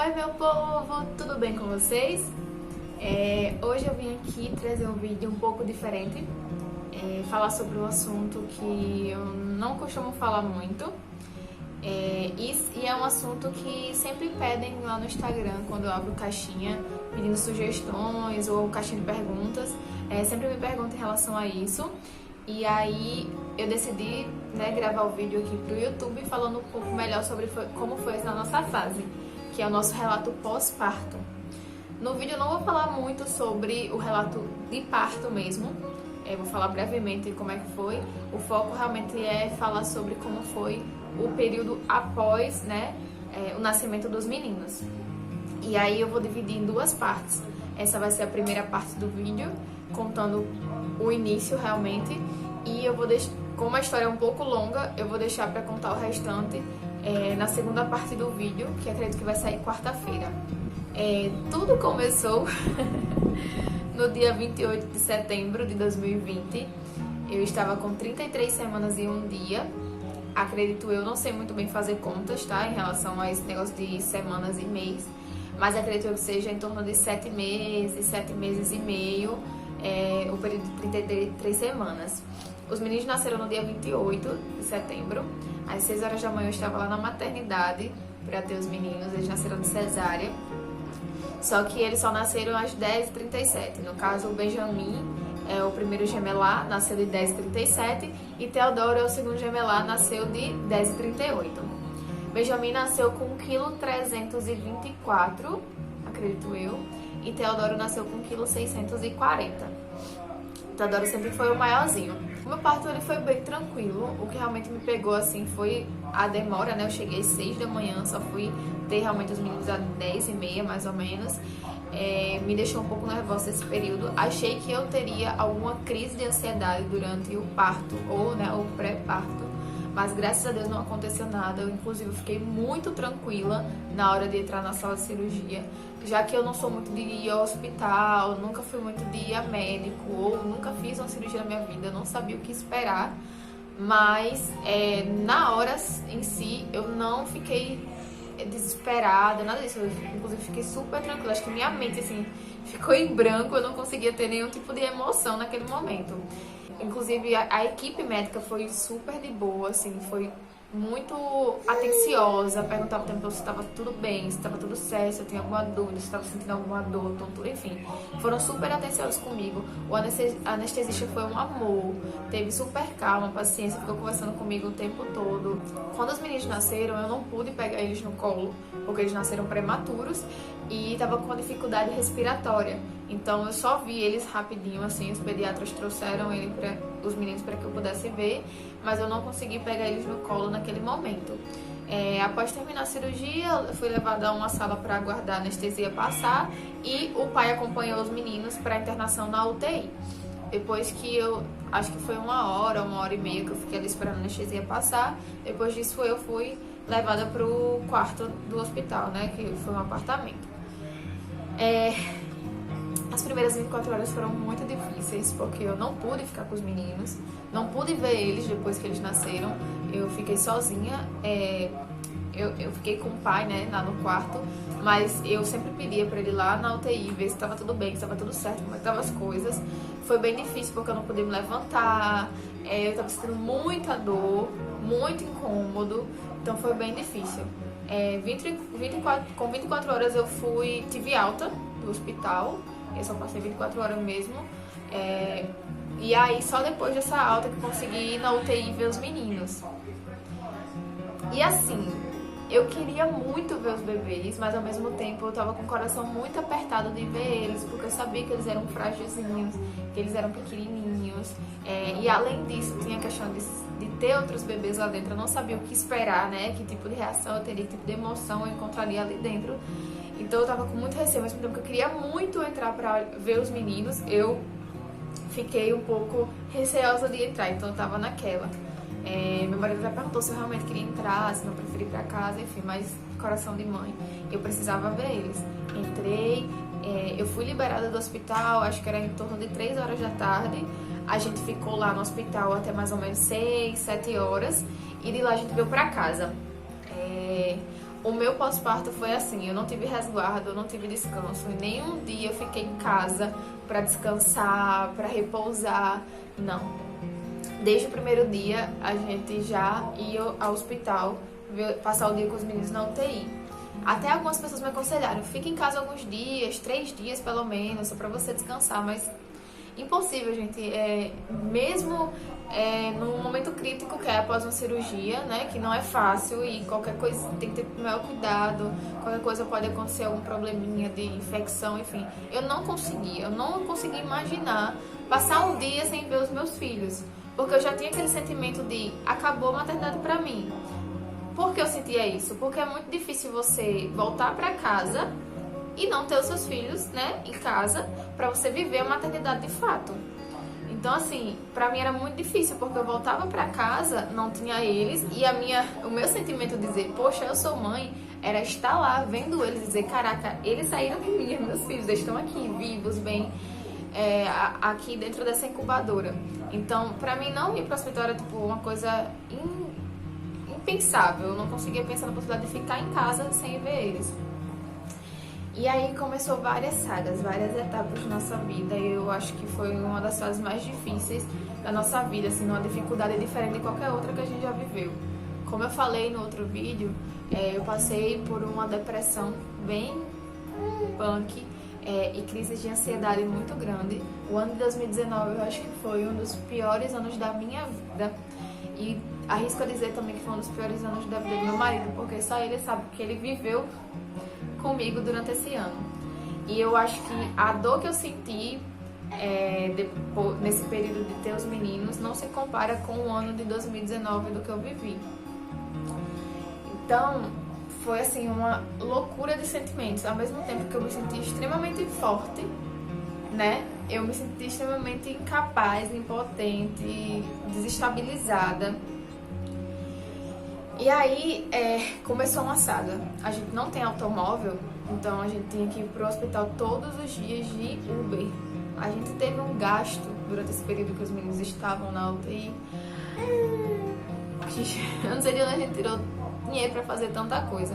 Oi meu povo, tudo bem com vocês? Hoje eu vim aqui trazer um vídeo um pouco diferente, falar sobre um assunto que eu não costumo falar muito, e é um assunto que sempre pedem lá no Instagram quando eu abro caixinha pedindo sugestões ou caixinha de perguntas, sempre me perguntam em relação a isso. E aí eu decidi, gravar o vídeo aqui pro YouTube falando um pouco melhor sobre como foi essa nossa fase, que é o nosso relato pós-parto. No vídeo eu não vou falar muito sobre o relato de parto mesmo, vou falar brevemente como é que foi. O foco realmente é falar sobre como foi o período após, o nascimento dos meninos. E aí eu vou dividir em duas partes. Essa vai ser a primeira parte do vídeo, contando o início realmente, e eu vou deixar, como a história é um pouco longa, eu vou deixar para contar o restante na segunda parte do vídeo, que acredito que vai sair quarta-feira. Tudo começou no dia 28 de setembro de 2020. Eu estava com 33 semanas e um dia. Acredito eu, não sei muito bem fazer contas, tá? Em relação a esse negócio de semanas e mês. Mas acredito que seja em torno de 7 meses, 7 meses e meio, o período de 33 semanas. Os meninos nasceram no dia 28 de setembro. Às 6 horas da manhã eu estava lá na maternidade para ter os meninos. Eles nasceram de cesárea. Só que eles só nasceram às 10h37. No caso, o Benjamin é o primeiro gemelar, nasceu de 10h37. E Teodoro é o segundo gemelar, nasceu de 10h38. Benjamin nasceu com 1,324 kg, acredito eu. E Teodoro nasceu com 1,640 kg. Teodoro sempre foi o maiorzinho. O meu parto ele foi bem tranquilo. O que realmente me pegou assim foi a demora, Eu cheguei às 6 da manhã, só fui ter realmente os meninos às 10h30 mais ou menos. Me deixou um pouco nervosa esse período. Achei que eu teria alguma crise de ansiedade durante o parto ou o pré-parto. Mas graças a Deus não aconteceu nada. Eu, inclusive, fiquei muito tranquila na hora de entrar na sala de cirurgia, já que eu não sou muito de ir ao hospital, nunca fui muito de ir a médico, ou nunca fiz uma cirurgia na minha vida, eu não sabia o que esperar. Mas na hora em si, eu não fiquei desesperada, nada disso. Eu, inclusive, fiquei super tranquila. Acho que minha mente, assim, ficou em branco, eu não conseguia ter nenhum tipo de emoção naquele momento. Inclusive, a equipe médica foi super de boa, assim, foi muito atenciosa, perguntava o tempo todo se estava tudo bem, se estava tudo certo, se eu tinha alguma dúvida, se estava sentindo alguma dor, tontura, enfim. Foram super atenciosos comigo. O anestesista foi um amor, teve super calma, paciência, ficou conversando comigo o tempo todo. Quando os meninos nasceram, eu não pude pegar eles no colo, porque eles nasceram prematuros e estava com uma dificuldade respiratória. Então eu só vi eles rapidinho, assim, os pediatras trouxeram os meninos para que eu pudesse ver, mas eu não consegui pegar eles no colo naquele momento. Após terminar a cirurgia, eu fui levada a uma sala para aguardar a anestesia passar e o pai acompanhou os meninos para a internação na UTI. Depois que acho que foi 1 hora e meia que eu fiquei ali esperando a anestesia passar, depois disso eu fui levada para o quarto do hospital, que foi um apartamento. As primeiras 24 horas foram muito difíceis, porque eu não pude ficar com os meninos, não pude ver eles depois que eles nasceram, eu fiquei sozinha, eu fiquei com o pai, lá no quarto, mas eu sempre pedia pra ele ir lá na UTI, ver se estava tudo bem, se estava tudo certo, como é que estavam as coisas. Foi bem difícil, porque eu não podia me levantar, eu estava sentindo muita dor, muito incômodo, então foi bem difícil. Com 24 horas eu tive alta do hospital. Eu só passei 24 horas mesmo. E aí, só depois dessa alta que eu consegui ir na UTI ver os meninos. E assim, eu queria muito ver os bebês, mas ao mesmo tempo eu tava com o coração muito apertado de ver eles, porque eu sabia que eles eram frágilzinhos, que eles eram pequenininhos. E além disso, tinha a questão de ter outros bebês lá dentro. Eu não sabia o que esperar, que tipo de reação eu teria, que tipo de emoção eu encontraria ali dentro. Então eu tava com muito receio, mas porque eu queria muito entrar pra ver os meninos, eu fiquei um pouco receosa de entrar, então eu tava naquela. Meu marido já perguntou se eu realmente queria entrar, se não preferia ir pra casa, enfim, mas coração de mãe, eu precisava ver eles. Entrei, eu fui liberada do hospital, acho que era em torno de 3 horas da tarde. A gente ficou lá no hospital até mais ou menos 6, 7 horas, e de lá a gente veio pra casa. O meu pós-parto foi assim, eu não tive resguardo, eu não tive descanso. Nenhum dia eu fiquei em casa pra descansar, pra repousar, não. Desde o primeiro dia, a gente já ia ao hospital, passar o dia com os meninos na UTI. Até algumas pessoas me aconselharam, fique em casa alguns dias, 3 dias pelo menos, só pra você descansar, mas impossível, gente. Mesmo num momento crítico, que é após uma cirurgia, né, que não é fácil e qualquer coisa tem que ter o maior cuidado, qualquer coisa pode acontecer, algum probleminha de infecção, enfim. Eu não consegui imaginar passar um dia sem ver os meus filhos, porque eu já tinha aquele sentimento de acabou a maternidade pra mim. Por que eu sentia isso? Porque é muito difícil você voltar pra casa e não ter os seus filhos, né, em casa, pra você viver a maternidade de fato. Então, assim, pra mim era muito difícil, porque eu voltava pra casa, não tinha eles, e o meu sentimento de dizer, poxa, eu sou mãe, era estar lá, vendo eles, e dizer, caraca, eles saíram de mim, meus filhos, eles estão aqui, vivos, bem, aqui dentro dessa incubadora. Então, pra mim, não ir pro hospital era, tipo, uma coisa impensável, eu não conseguia pensar na possibilidade de ficar em casa sem ver eles. E aí começou várias sagas, várias etapas da nossa vida, e eu acho que foi uma das fases mais difíceis da nossa vida, assim, uma dificuldade diferente de qualquer outra que a gente já viveu. Como eu falei no outro vídeo, eu passei por uma depressão bem punk e crises de ansiedade muito grande. O ano de 2019 eu acho que foi um dos piores anos da minha vida, e arrisco a dizer também que foi um dos piores anos da vida do meu marido, porque só ele sabe que ele viveu comigo durante esse ano. E eu acho que a dor que eu senti nesse período de ter os meninos não se compara com o ano de 2019 do que eu vivi. Então, foi assim, uma loucura de sentimentos. Ao mesmo tempo que eu me senti extremamente forte, né? Eu me senti extremamente incapaz, impotente, desestabilizada. E aí começou uma saga. A gente não tem automóvel, então a gente tinha que ir pro hospital todos os dias de Uber. A gente teve um gasto durante esse período que os meninos estavam na UTI. Eu não sei de onde a gente tirou dinheiro pra fazer tanta coisa.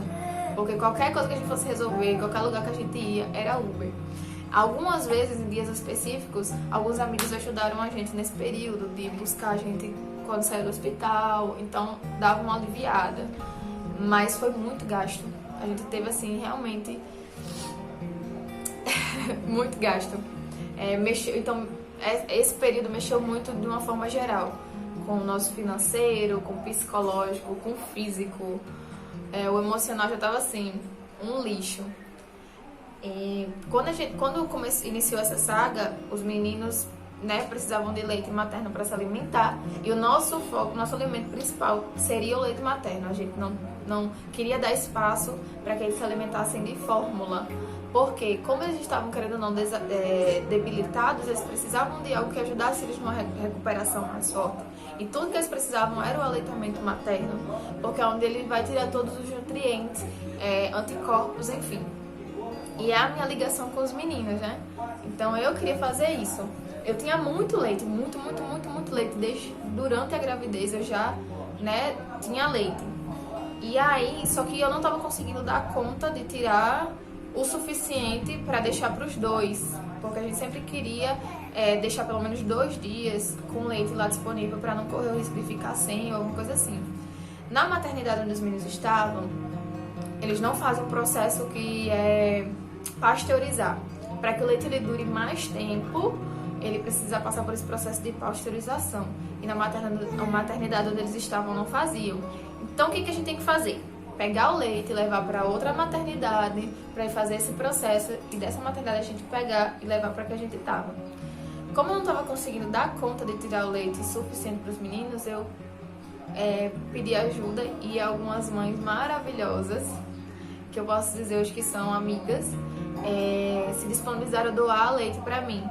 Porque qualquer coisa que a gente fosse resolver, qualquer lugar que a gente ia, era Uber. Algumas vezes, em dias específicos, alguns amigos ajudaram a gente nesse período de buscar a gente quando saiu do hospital, então dava uma aliviada, mas foi muito gasto. A gente teve assim realmente muito gasto. Então esse período mexeu muito de uma forma geral com o nosso financeiro, com o psicológico, com o físico. O emocional já estava assim um lixo. E quando iniciou essa saga, os meninos, né, precisavam de leite materno para se alimentar, e o nosso foco, nosso alimento principal seria o leite materno. A gente não queria dar espaço para que eles se alimentassem de fórmula, porque como eles estavam querendo ou não debilitados, eles precisavam de algo que ajudasse eles numa recuperação mais forte. E tudo que eles precisavam era o aleitamento materno, porque é onde ele vai tirar todos os nutrientes, anticorpos, enfim. E é a minha ligação com os meninos, né? Então eu queria fazer isso. Eu tinha muito leite, muito leite. Durante a gravidez eu já, né, tinha leite. E aí, só que eu não tava conseguindo dar conta de tirar o suficiente para deixar para os dois. Porque a gente sempre queria deixar pelo menos 2 dias com leite lá disponível para não correr o risco de ficar sem ou alguma coisa assim. Na maternidade onde os meninos estavam, eles não fazem um processo que é pasteurizar. Para que o leite ele dure mais tempo, ele precisa passar por esse processo de pasteurização. E na maternidade onde eles estavam não faziam. Então o que a gente tem que fazer? Pegar o leite e levar para outra maternidade para fazer esse processo, e dessa maternidade a gente pegar e levar para que a gente estava. Como eu não estava conseguindo dar conta de tirar o leite suficiente para os meninos, eu pedi ajuda, e algumas mães maravilhosas, que eu posso dizer hoje que são amigas, se disponibilizaram a doar leite para mim.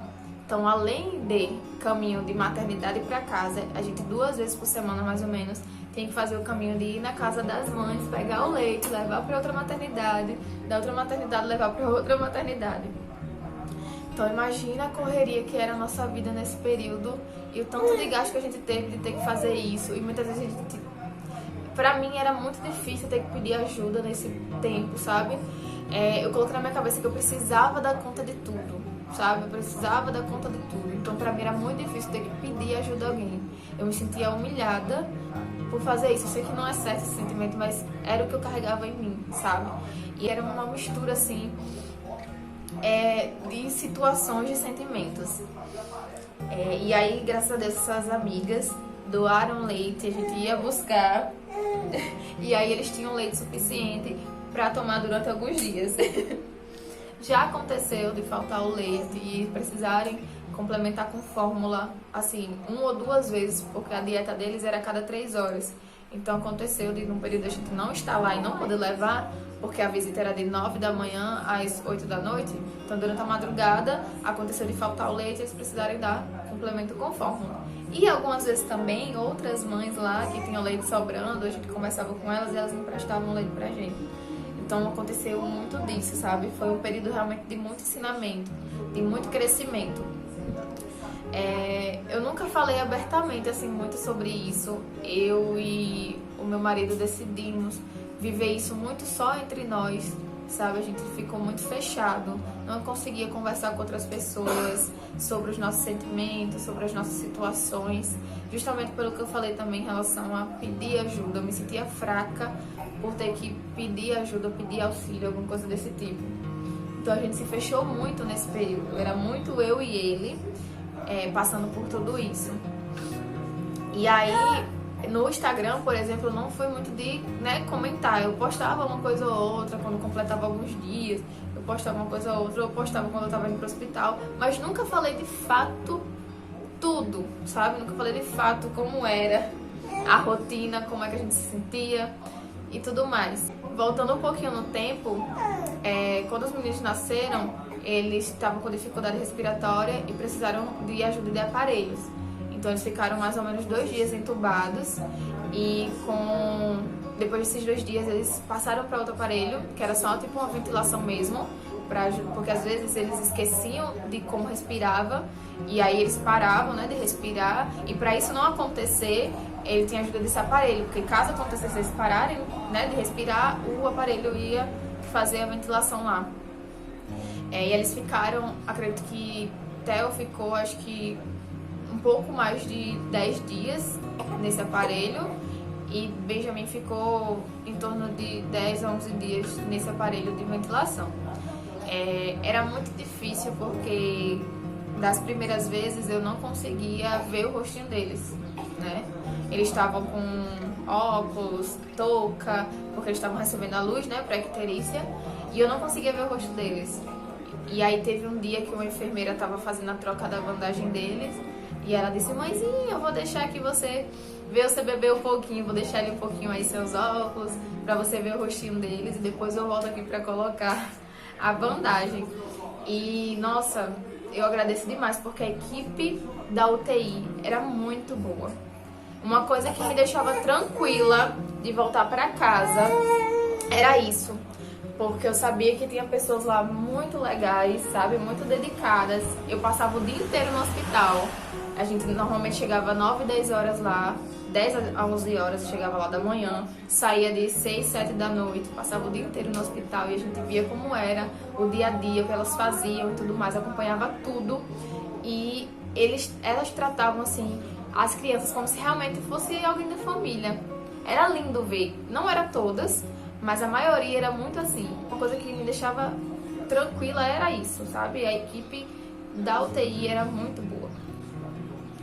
Então, além de caminho de maternidade para casa, a gente 2 vezes por semana, mais ou menos, tem que fazer o caminho de ir na casa das mães, pegar o leite, levar para outra maternidade, da outra maternidade levar para outra maternidade. Então, imagina a correria que era a nossa vida nesse período e o tanto de gasto que a gente teve de ter que fazer isso. E muitas vezes a gente pra mim era muito difícil ter que pedir ajuda nesse tempo, sabe? Eu coloquei na minha cabeça que eu precisava dar conta de tudo, sabe? Eu precisava dar conta de tudo. Então pra mim era muito difícil ter que pedir ajuda a alguém. Eu me sentia humilhada por fazer isso. Eu sei que não é certo esse sentimento, mas era o que eu carregava em mim, sabe? E era uma mistura, assim, de situações, de sentimentos. E aí, graças a Deus, essas amigas doaram leite, a gente ia buscar, e aí eles tinham leite suficiente para tomar durante alguns dias. Já aconteceu de faltar o leite e precisarem complementar com fórmula, assim, 1 ou 2 vezes, porque a dieta deles era a cada 3 horas. Então aconteceu de num período a gente não estar lá e não poder levar, porque a visita era de 9 da manhã às 8 da noite. Então durante a madrugada aconteceu de faltar o leite e eles precisarem dar complemento com fórmula. E algumas vezes também outras mães lá que tinham leite sobrando, a gente conversava com elas e elas emprestavam leite pra gente. Então aconteceu muito disso, sabe? Foi um período realmente de muito ensinamento, de muito crescimento. Eu nunca falei abertamente assim muito sobre isso. Eu e o meu marido decidimos viver isso muito só entre nós, sabe? A gente ficou muito fechado, não conseguia conversar com outras pessoas sobre os nossos sentimentos, sobre as nossas situações, justamente pelo que eu falei também em relação a pedir ajuda. Eu me sentia fraca por ter que pedir ajuda, pedir auxílio, alguma coisa desse tipo. Então a gente se fechou muito nesse período, era muito eu e ele passando por tudo isso. E aí, no Instagram, por exemplo, não foi muito de comentar. Eu postava uma coisa ou outra quando completava alguns dias, eu postava uma coisa ou outra, eu postava quando eu tava indo pro hospital, mas nunca falei de fato tudo, sabe? Nunca falei de fato como era a rotina, como é que a gente se sentia e tudo mais. Voltando um pouquinho no tempo, quando os meninos nasceram, eles estavam com dificuldade respiratória e precisaram de ajuda de aparelhos. Então eles ficaram mais ou menos 2 dias entubados e depois desses 2 dias eles passaram para outro aparelho, que era só tipo uma ventilação mesmo, porque às vezes eles esqueciam de como respirava e aí eles paravam de respirar, e para isso não acontecer, ele tinha ajuda desse aparelho, porque caso acontecesse eles pararem de respirar, o aparelho ia fazer a ventilação lá. E eles ficaram, acredito que Theo ficou, acho que um pouco mais de 10 dias nesse aparelho, e Benjamin ficou em torno de 10 a 11 dias nesse aparelho de ventilação. Era muito difícil porque das primeiras vezes eu não conseguia ver o rostinho deles, né? Eles estavam com óculos, touca, porque eles estavam recebendo a luz, pra icterícia, e eu não conseguia ver o rosto deles. E aí teve um dia que uma enfermeira estava fazendo a troca da bandagem deles, e ela disse: mãezinha, eu vou deixar que você ver você beber um pouquinho, vou deixar ele um pouquinho aí seus óculos, pra você ver o rostinho deles, e depois eu volto aqui pra colocar a bandagem. E nossa, eu agradeço demais, porque a equipe da UTI era muito boa. Uma coisa que me deixava tranquila de voltar pra casa era isso, porque eu sabia que tinha pessoas lá muito legais, sabe, muito dedicadas. Eu passava o dia inteiro no hospital. A gente normalmente chegava 9, 10 horas lá, 10 a 11 horas chegava lá da manhã, saía de 6, 7 da noite, passava o dia inteiro no hospital e a gente via como era o dia a dia, o que elas faziam e tudo mais, acompanhava tudo. E elas tratavam assim as crianças como se realmente fosse alguém da família. Era lindo ver, não era todas, mas a maioria era muito assim. Uma coisa que me deixava tranquila era isso, sabe? A equipe da UTI era muito boa.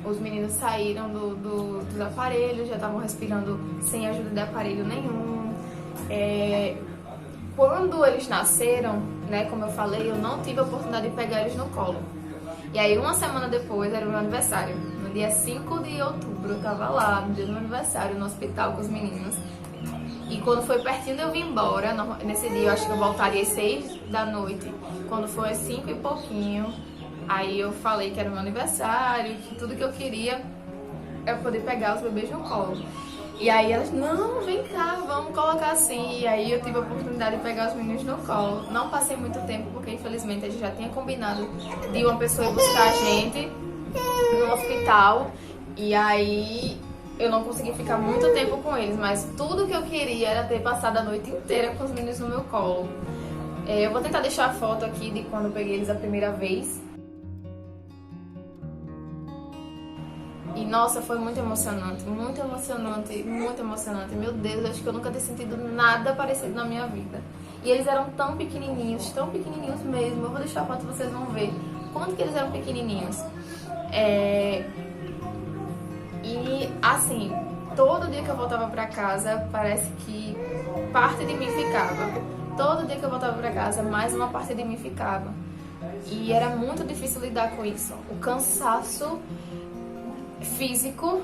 Os meninos saíram dos aparelhos, já estavam respirando sem ajuda de aparelho nenhum. Quando eles nasceram, como eu falei, eu não tive a oportunidade de pegar eles no colo. E aí, uma semana depois, era o meu aniversário. No dia 5 de outubro, eu tava lá, no dia do meu aniversário, no hospital com os meninos. E quando foi pertinho de eu vir embora, nesse dia eu acho que eu voltaria às 6 da noite. Quando foi às 5 e pouquinho, aí eu falei que era o meu aniversário, que tudo que eu queria era poder pegar os bebês no colo. E aí elas, não, vem cá, vamos colocar assim. E aí eu tive a oportunidade de pegar os meninos no colo. Não passei muito tempo, porque infelizmente a gente já tinha combinado de uma pessoa ir buscar a gente no hospital. E aí eu não consegui ficar muito tempo com eles, mas tudo que eu queria era ter passado a noite inteira com os meninos no meu colo. Eu vou tentar deixar a foto aqui de quando eu peguei eles a primeira vez. E nossa, foi muito emocionante, muito emocionante, muito emocionante. Meu Deus, acho que eu nunca tinha sentido nada parecido na minha vida. E eles eram tão pequenininhos mesmo. Eu vou deixar a foto, vocês vão ver quanto que eles eram pequenininhos. E assim, todo dia que eu voltava pra casa, parece que parte de mim ficava. Todo dia que eu voltava pra casa, mais uma parte de mim ficava. E era muito difícil lidar com isso. O cansaço físico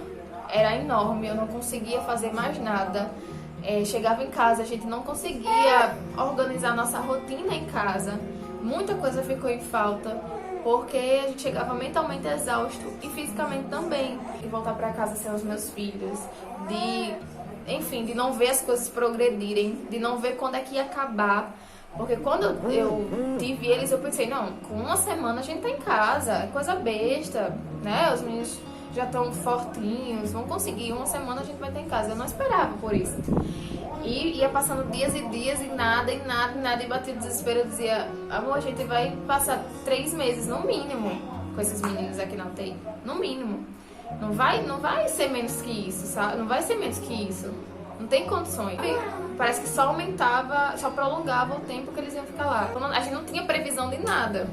era enorme, eu não conseguia fazer mais nada. Chegava em casa, a gente não conseguia organizar nossa rotina em casa. Muita coisa ficou em falta, porque a gente chegava mentalmente exausto e fisicamente também. De voltar pra casa sem os meus filhos, de não ver as coisas progredirem, de não ver quando é que ia acabar. Porque quando eu tive eles, eu pensei, não, com uma semana a gente tá em casa, é coisa besta, né? Os meninos já estão fortinhos, vão conseguir, uma semana a gente vai estar em casa. Eu não esperava por isso. E ia passando dias e dias e nada, e batia o desespero. Eu dizia, amor, a gente vai passar 3 meses, no mínimo, com esses meninos aqui na UTI. No mínimo. Não vai ser menos que isso, sabe? Não vai ser menos que isso. Não tem condições. Parece que só aumentava, só prolongava o tempo que eles iam ficar lá. A gente não tinha previsão de nada.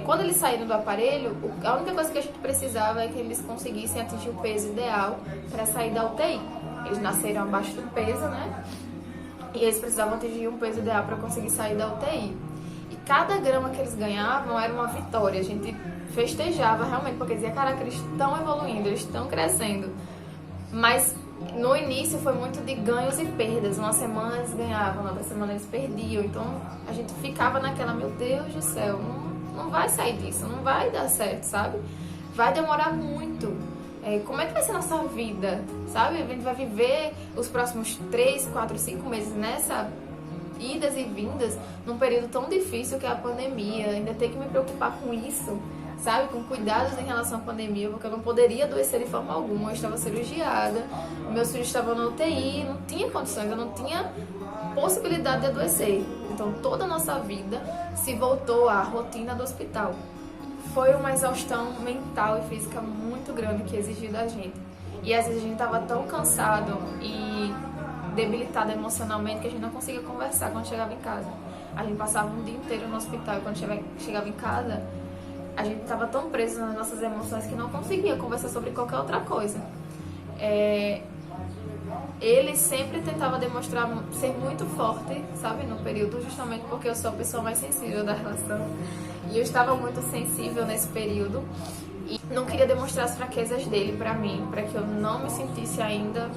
Quando eles saíram do aparelho, a única coisa que a gente precisava é que eles conseguissem atingir o peso ideal para sair da UTI. Eles nasceram abaixo do peso, né? E eles precisavam atingir um peso ideal para conseguir sair da UTI. E cada grama que eles ganhavam era uma vitória. A gente festejava realmente, porque dizia, caraca, eles estão evoluindo, eles estão crescendo. Mas no início foi muito de ganhos e perdas. Uma semana eles ganhavam, na outra semana eles perdiam. Então a gente ficava naquela, meu Deus do céu, não vai sair disso, não vai dar certo, sabe? Vai demorar muito. Como é que vai ser a nossa vida, sabe? A gente vai viver os próximos 3, 4, 5 meses nessa idas e vindas, num período tão difícil que é a pandemia. Ainda ter que me preocupar com isso, sabe? Com cuidados em relação à pandemia, porque eu não poderia adoecer de forma alguma. Eu estava cirurgiada, meus filhos estavam na UTI, não tinha condições, eu não tinha possibilidade de adoecer. Então toda a nossa vida se voltou à rotina do hospital. Foi uma exaustão mental e física muito grande que exigiu da gente. E às vezes a gente estava tão cansado e debilitado emocionalmente que a gente não conseguia conversar quando chegava em casa. A gente passava um dia inteiro no hospital e quando chegava em casa, a gente estava tão preso nas nossas emoções que não conseguia conversar sobre qualquer outra coisa. Ele sempre tentava demonstrar ser muito forte, sabe, no período, justamente porque eu sou a pessoa mais sensível da relação. E eu estava muito sensível nesse período e não queria demonstrar as fraquezas dele pra mim, pra que eu não me sentisse ainda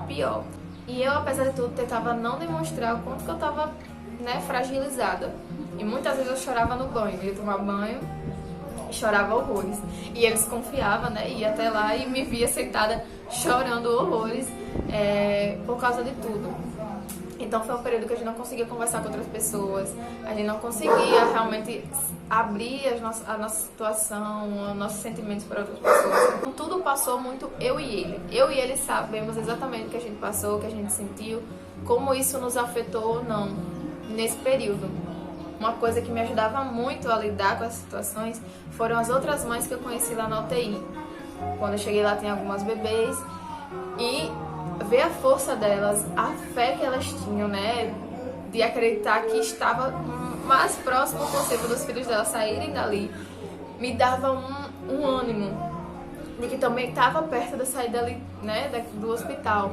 pior. E eu, apesar de tudo, tentava não demonstrar o quanto que eu estava, né, fragilizada. E muitas vezes eu chorava no banho, eu ia tomar banho e chorava horrores. E eles confiavam, né, ia até lá e me via sentada chorando horrores por causa de tudo. Então foi um período que a gente não conseguia conversar com outras pessoas, a gente não conseguia realmente abrir a nossa situação, os nossos sentimentos para outras pessoas. Então, tudo passou muito eu e ele. Eu e ele sabemos exatamente o que a gente passou, o que a gente sentiu, como isso nos afetou ou não nesse período. Uma coisa que me ajudava muito a lidar com as situações foram as outras mães que eu conheci lá na UTI. Quando eu cheguei lá tinha algumas bebês e ver a força delas, a fé que elas tinham, né, de acreditar que estava mais próximo possível dos filhos delas saírem dali, me dava um ânimo de que também estava perto da saída ali, né, do hospital.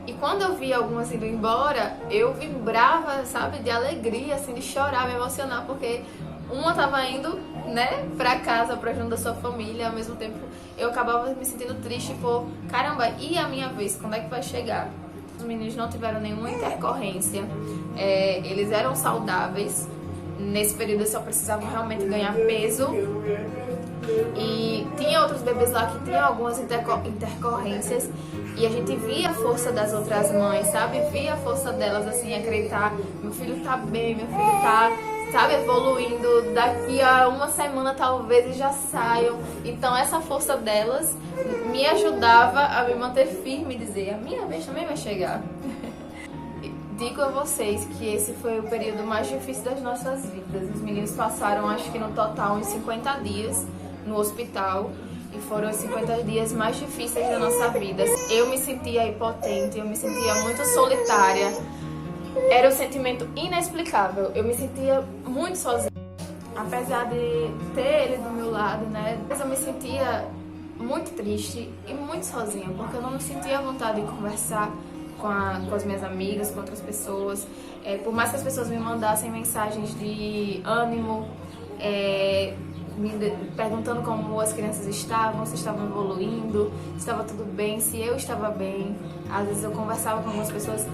E quando eu via algumas indo embora, eu vibrava, sabe, de alegria, assim, de chorar, me emocionar, porque uma estava indo, né, pra casa, pra junto da sua família, ao mesmo tempo eu acabava me sentindo triste por, caramba, e a minha vez, quando é que vai chegar? Os meninos não tiveram nenhuma intercorrência, eles eram saudáveis, nesse período eles só precisavam realmente ganhar peso, e tinha outros bebês lá que tinham algumas intercorrências, e a gente via a força das outras mães, sabe? Via a força delas, assim, acreditar, meu filho tá bem, meu filho tá sabe, evoluindo. Daqui a uma semana talvez eles já saiam. Então essa força delas me ajudava a me manter firme e dizer, a minha vez também vai chegar. Digo a vocês que esse foi o período mais difícil das nossas vidas. Os meninos passaram, acho que no total, uns 50 dias no hospital. E foram os 50 dias mais difíceis da nossa vida. Eu me sentia impotente, eu me sentia muito solitária. Era um sentimento inexplicável. Eu me sentia muito sozinha. Apesar de ter ele do meu lado, né? Eu me sentia muito triste e muito sozinha, porque eu não me sentia à vontade de conversar com as minhas amigas, com outras pessoas. Por mais que as pessoas me mandassem mensagens de ânimo, perguntando como as crianças estavam, se estavam evoluindo, se estava tudo bem, se eu estava bem. Às vezes eu conversava com algumas pessoas,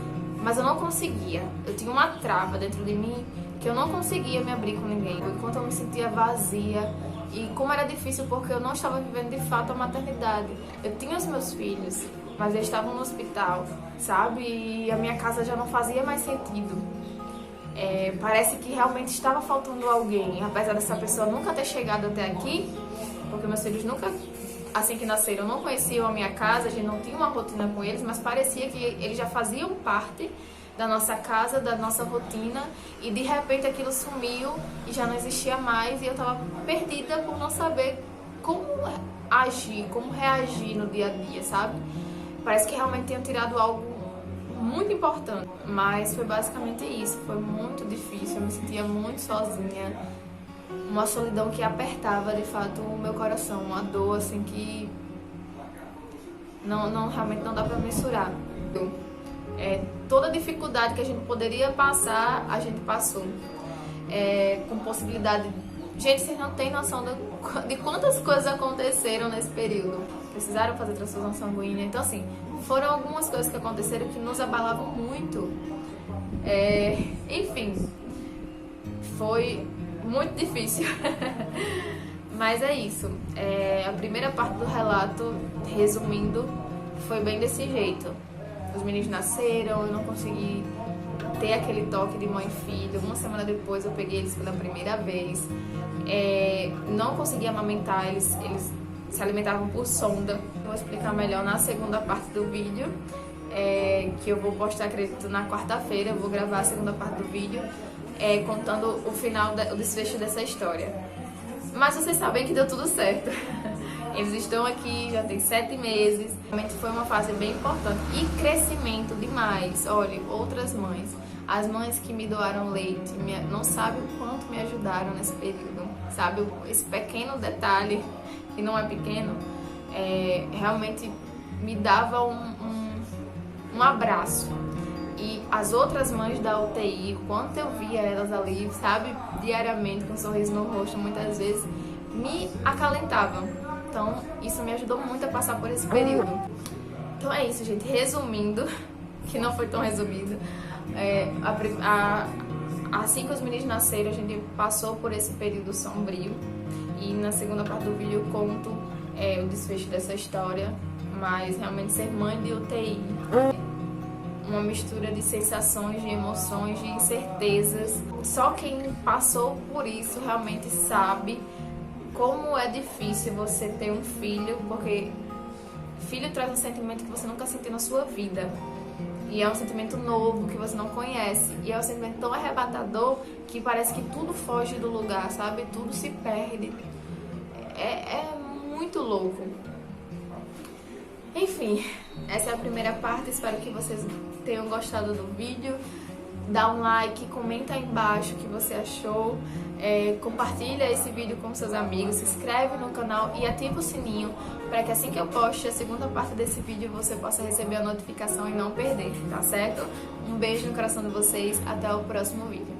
mas eu não conseguia. Eu tinha uma trava dentro de mim que eu não conseguia me abrir com ninguém. Enquanto eu me sentia vazia, e como era difícil porque eu não estava vivendo de fato a maternidade. Eu tinha os meus filhos, mas eles estavam no hospital, sabe? E a minha casa já não fazia mais sentido. Parece que realmente estava faltando alguém, apesar dessa pessoa nunca ter chegado até aqui, porque meus filhos nunca, assim que nasceram, não conheciam a minha casa, a gente não tinha uma rotina com eles, mas parecia que eles já faziam parte da nossa casa, da nossa rotina, e de repente aquilo sumiu e já não existia mais, e eu estava perdida por não saber como agir, como reagir no dia a dia, sabe? Parece que realmente tinham tirado algo muito importante, mas foi basicamente isso. Foi muito difícil, eu me sentia muito sozinha, uma solidão que apertava de fato o meu coração, uma dor assim que realmente não dá pra mensurar. Toda dificuldade que a gente poderia passar, a gente passou, com possibilidade. Gente, vocês não têm noção de quantas coisas aconteceram nesse período. Precisaram fazer transfusão sanguínea. Então, assim, foram algumas coisas que aconteceram que nos abalavam muito. Enfim, foi muito difícil. Mas é isso. A primeira parte do relato, resumindo, foi bem desse jeito. Os meninos nasceram, eu não consegui ter aquele toque de mãe e filho. Uma semana depois eu peguei eles pela primeira vez. Não consegui amamentar, eles se alimentavam por sonda. Eu vou explicar melhor na segunda parte do vídeo, que eu vou postar, acredito, na quarta-feira. Eu vou gravar a segunda parte do vídeo, contando o final, o desfecho dessa história. Mas vocês sabem que deu tudo certo. Eles estão aqui, já tem 7 meses. Realmente foi uma fase bem importante. E crescimento demais. Olha, outras mães. As mães que me doaram leite, não sabem o quanto me ajudaram nesse período. Sabe, esse pequeno detalhe, que não é pequeno, realmente me dava um abraço. E as outras mães da UTI, quanto eu via elas ali, sabe, diariamente, com um sorriso no rosto, muitas vezes, me acalentavam. Então, isso me ajudou muito a passar por esse período. Então é isso, gente. Resumindo, que não foi tão resumido, assim que os meninos nasceram, a gente passou por esse período sombrio. E na segunda parte do vídeo eu conto o desfecho dessa história. Mas realmente ser mãe de UTI, uma mistura de sensações, de emoções, de incertezas. Só quem passou por isso realmente sabe como é difícil você ter um filho, porque filho traz um sentimento que você nunca sentiu na sua vida. E é um sentimento novo que você não conhece. E é um sentimento tão arrebatador que parece que tudo foge do lugar, sabe? Tudo se perde. É muito louco. Enfim, essa é a primeira parte. Espero que vocês tenham gostado do vídeo. Dá um like, comenta aí embaixo o que você achou, compartilha esse vídeo com seus amigos, se inscreve no canal e ativa o sininho para que assim que eu poste a segunda parte desse vídeo você possa receber a notificação e não perder, tá certo? Um beijo no coração de vocês, até o próximo vídeo.